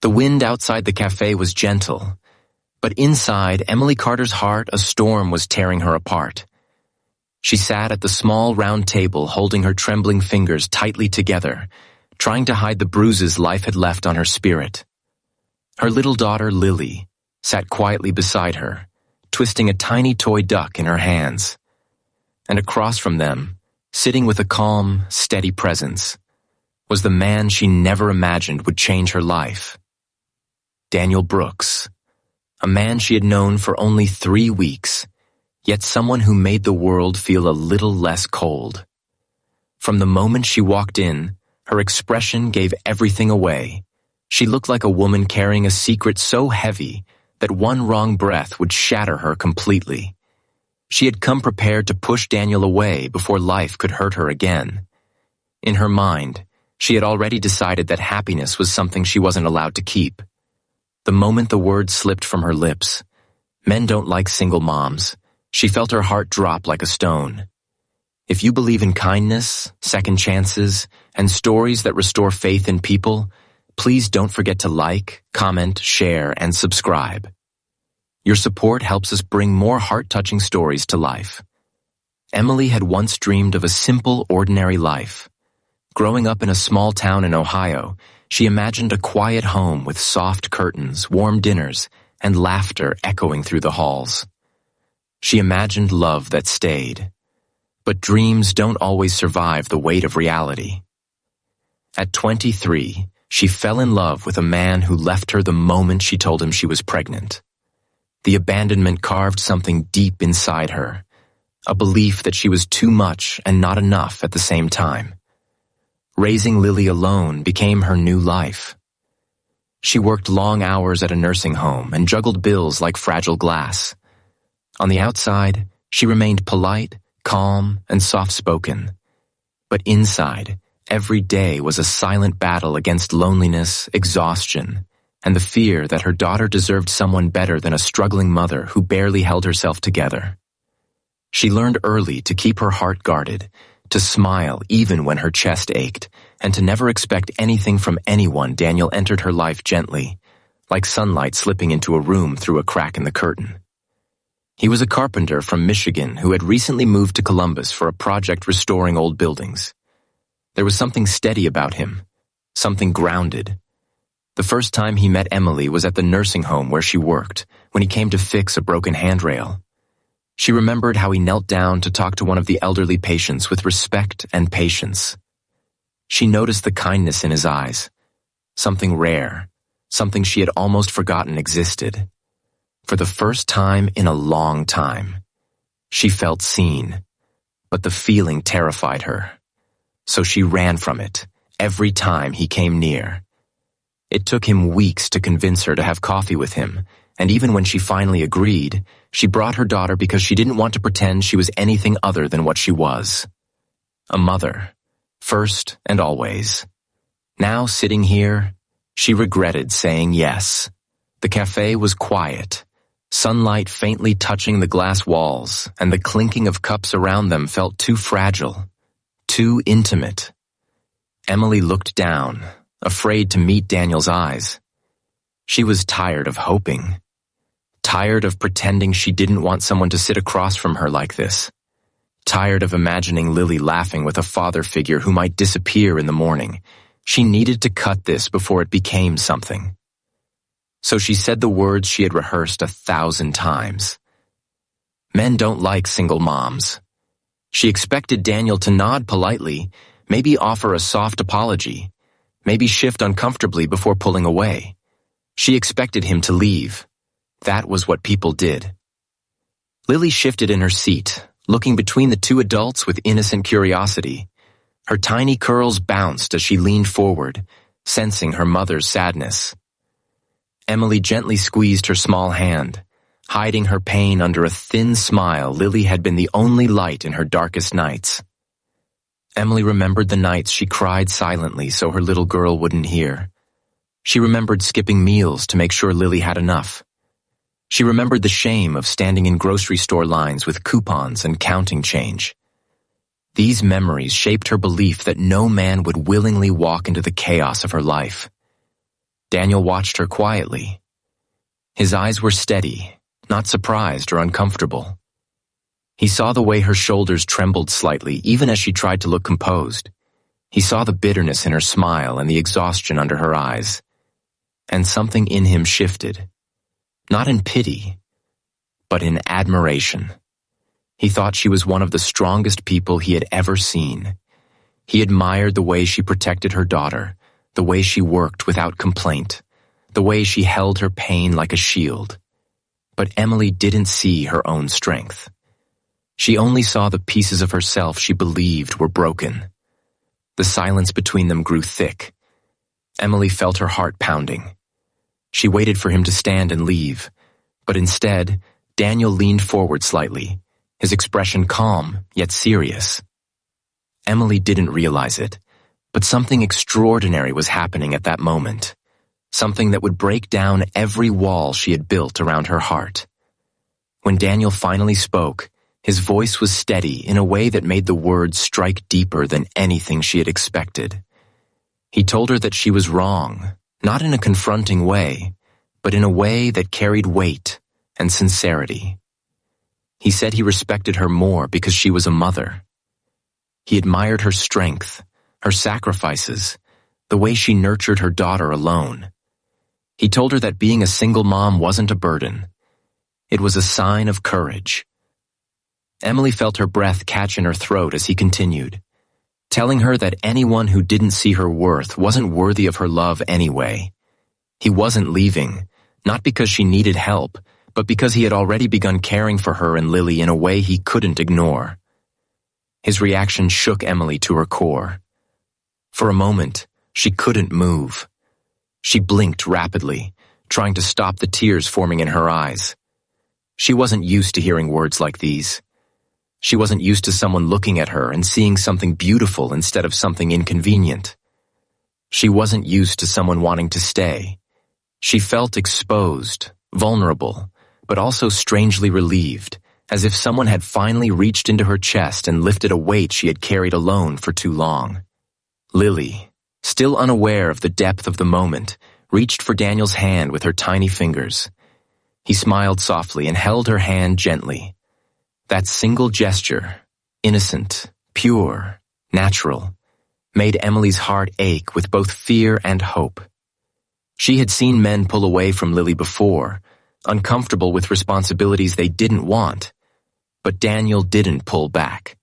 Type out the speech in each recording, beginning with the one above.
The wind outside the cafe was gentle, but inside Emily Carter's heart a storm was tearing her apart. She sat at the small round table holding her trembling fingers tightly together, trying to hide the bruises life had left on her spirit. Her little daughter, Lily, sat quietly beside her, twisting a tiny toy duck in her hands. And across from them, sitting with a calm, steady presence, was the man she never imagined would change her life. Daniel Brooks, a man she had known for only 3 weeks, yet someone who made the world feel a little less cold. From the moment she walked in, her expression gave everything away. She looked like a woman carrying a secret so heavy that one wrong breath would shatter her completely. She had come prepared to push Daniel away before life could hurt her again. In her mind, she had already decided that happiness was something she wasn't allowed to keep. The moment the words slipped from her lips, "Men don't like single moms," she felt her heart drop like a stone. If you believe in kindness, second chances, and stories that restore faith in people, please don't forget to like, comment, share, and subscribe. Your support helps us bring more heart-touching stories to life. Emily had once dreamed of a simple, ordinary life. Growing up in a small town in Ohio, she imagined a quiet home with soft curtains, warm dinners, and laughter echoing through the halls. She imagined love that stayed. But dreams don't always survive the weight of reality. At 23, she fell in love with a man who left her the moment she told him she was pregnant. The abandonment carved something deep inside her, a belief that she was too much and not enough at the same time. Raising Lily alone became her new life. She worked long hours at a nursing home and juggled bills like fragile glass. On the outside, she remained polite, calm, and soft-spoken. But inside, every day was a silent battle against loneliness, exhaustion, and the fear that her daughter deserved someone better than a struggling mother who barely held herself together. She learned early to keep her heart guarded, to smile even when her chest ached, and to never expect anything from anyone. Daniel entered her life gently, like sunlight slipping into a room through a crack in the curtain. He was a carpenter from Michigan who had recently moved to Columbus for a project restoring old buildings. There was something steady about him, something grounded. The first time he met Emily was at the nursing home where she worked, when he came to fix a broken handrail. She remembered how he knelt down to talk to one of the elderly patients with respect and patience. She noticed the kindness in his eyes, something rare, something she had almost forgotten existed. For the first time in a long time, she felt seen, but the feeling terrified her. So she ran from it every time he came near. It took him weeks to convince her to have coffee with him, and even when she finally agreed, she brought her daughter because she didn't want to pretend she was anything other than what she was. A mother, first and always. Now, sitting here, she regretted saying yes. The cafe was quiet, sunlight faintly touching the glass walls, and the clinking of cups around them felt too fragile, too intimate. Emily looked down, afraid to meet Daniel's eyes. She was tired of hoping. Tired of pretending she didn't want someone to sit across from her like this. Tired of imagining Lily laughing with a father figure who might disappear in the morning. She needed to cut this before it became something. So she said the words she had rehearsed 1,000 times. Men don't like single moms. She expected Daniel to nod politely, maybe offer a soft apology, maybe shift uncomfortably before pulling away. She expected him to leave. That was what people did. Lily shifted in her seat, looking between the two adults with innocent curiosity. Her tiny curls bounced as she leaned forward, sensing her mother's sadness. Emily gently squeezed her small hand. Hiding her pain under a thin smile, Lily had been the only light in her darkest nights. Emily remembered the nights she cried silently so her little girl wouldn't hear. She remembered skipping meals to make sure Lily had enough. She remembered the shame of standing in grocery store lines with coupons and counting change. These memories shaped her belief that no man would willingly walk into the chaos of her life. Daniel watched her quietly. His eyes were steady, not surprised or uncomfortable. He saw the way her shoulders trembled slightly, even as she tried to look composed. He saw the bitterness in her smile and the exhaustion under her eyes. And something in him shifted. Not in pity, but in admiration. He thought she was one of the strongest people he had ever seen. He admired the way she protected her daughter, the way she worked without complaint, the way she held her pain like a shield. But Emily didn't see her own strength. She only saw the pieces of herself she believed were broken. The silence between them grew thick. Emily felt her heart pounding. She waited for him to stand and leave, but instead, Daniel leaned forward slightly, his expression calm yet serious. Emily didn't realize it, but something extraordinary was happening at that moment, something that would break down every wall she had built around her heart. When Daniel finally spoke, his voice was steady in a way that made the words strike deeper than anything she had expected. He told her that she was wrong, not in a confronting way, but in a way that carried weight and sincerity. He said he respected her more because she was a mother. He admired her strength, her sacrifices, the way she nurtured her daughter alone. He told her that being a single mom wasn't a burden. It was a sign of courage. Emily felt her breath catch in her throat as he continued, telling her that anyone who didn't see her worth wasn't worthy of her love anyway. He wasn't leaving, not because she needed help, but because he had already begun caring for her and Lily in a way he couldn't ignore. His reaction shook Emily to her core. For a moment, she couldn't move. She blinked rapidly, trying to stop the tears forming in her eyes. She wasn't used to hearing words like these. She wasn't used to someone looking at her and seeing something beautiful instead of something inconvenient. She wasn't used to someone wanting to stay. She felt exposed, vulnerable, but also strangely relieved, as if someone had finally reached into her chest and lifted a weight she had carried alone for too long. Lily, still unaware of the depth of the moment, reached for Daniel's hand with her tiny fingers. He smiled softly and held her hand gently. That single gesture, innocent, pure, natural, made Emily's heart ache with both fear and hope. She had seen men pull away from Lily before, uncomfortable with responsibilities they didn't want, but Daniel didn't pull back.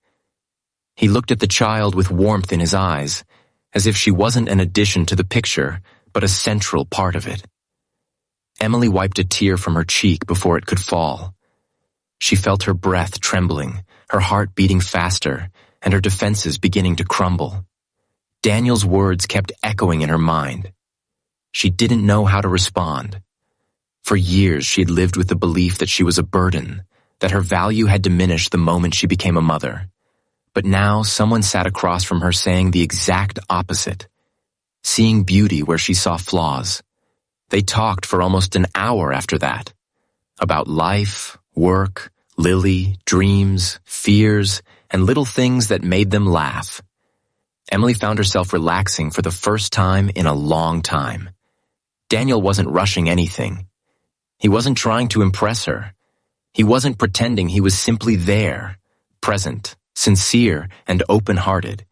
He looked at the child with warmth in his eyes, as if she wasn't an addition to the picture, but a central part of it. Emily wiped a tear from her cheek before it could fall. She felt her breath trembling, her heart beating faster, and her defenses beginning to crumble. Daniel's words kept echoing in her mind. She didn't know how to respond. For years she had lived with the belief that she was a burden, that her value had diminished the moment she became a mother. But now someone sat across from her saying the exact opposite, seeing beauty where she saw flaws. They talked for almost an hour after that, about life, work, Lily, dreams, fears, and little things that made them laugh. Emily found herself relaxing for the first time in a long time. Daniel wasn't rushing anything. He wasn't trying to impress her. He wasn't pretending, he was simply there, present, sincere, and open-hearted.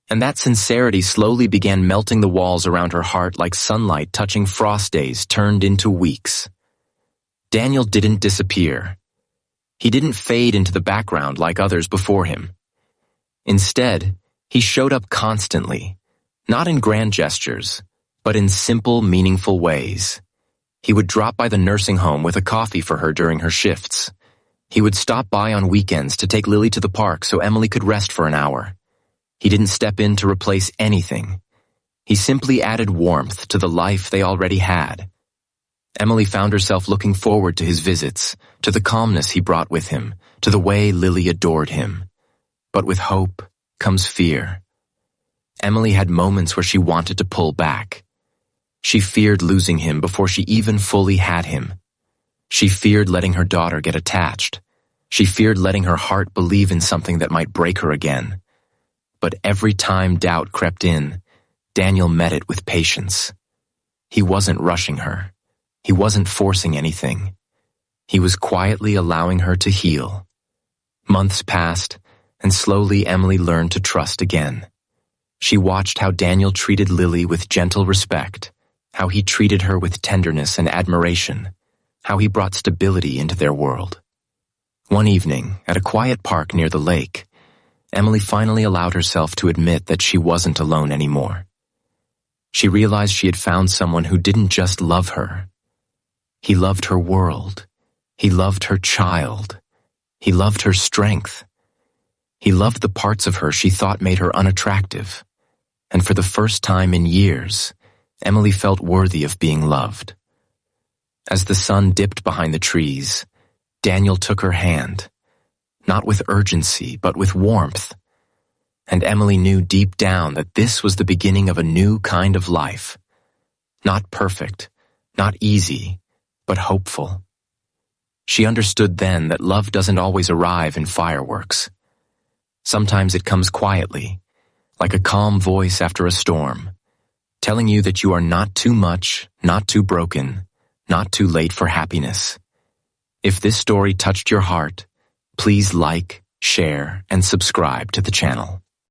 And that sincerity slowly began melting the walls around her heart like sunlight touching frost days turned into weeks. Daniel didn't disappear. He didn't fade into the background like others before him. Instead, he showed up constantly, not in grand gestures, but in simple, meaningful ways. He would drop by the nursing home with a coffee for her during her shifts. He would stop by on weekends to take Lily to the park so Emily could rest for an hour. He didn't step in to replace anything. He simply added warmth to the life they already had. Emily found herself looking forward to his visits, to the calmness he brought with him, to the way Lily adored him. But with hope comes fear. Emily had moments where she wanted to pull back. She feared losing him before she even fully had him. She feared letting her daughter get attached. She feared letting her heart believe in something that might break her again. But every time doubt crept in, Daniel met it with patience. He wasn't rushing her. He wasn't forcing anything. He was quietly allowing her to heal. Months passed, and slowly Emily learned to trust again. She watched how Daniel treated Lily with gentle respect, how he treated her with tenderness and admiration, how he brought stability into their world. One evening, at a quiet park near the lake, Emily finally allowed herself to admit that she wasn't alone anymore. She realized she had found someone who didn't just love her. He loved her world. He loved her child. He loved her strength. He loved the parts of her she thought made her unattractive. And for the first time in years, Emily felt worthy of being loved. As the sun dipped behind the trees, Daniel took her hand, not with urgency, but with warmth. And Emily knew deep down that this was the beginning of a new kind of life. Not perfect, not easy, but hopeful. She understood then that love doesn't always arrive in fireworks. Sometimes it comes quietly, like a calm voice after a storm, telling you that you are not too much, not too broken, not too late for happiness. If this story touched your heart, please like, share, and subscribe to the channel.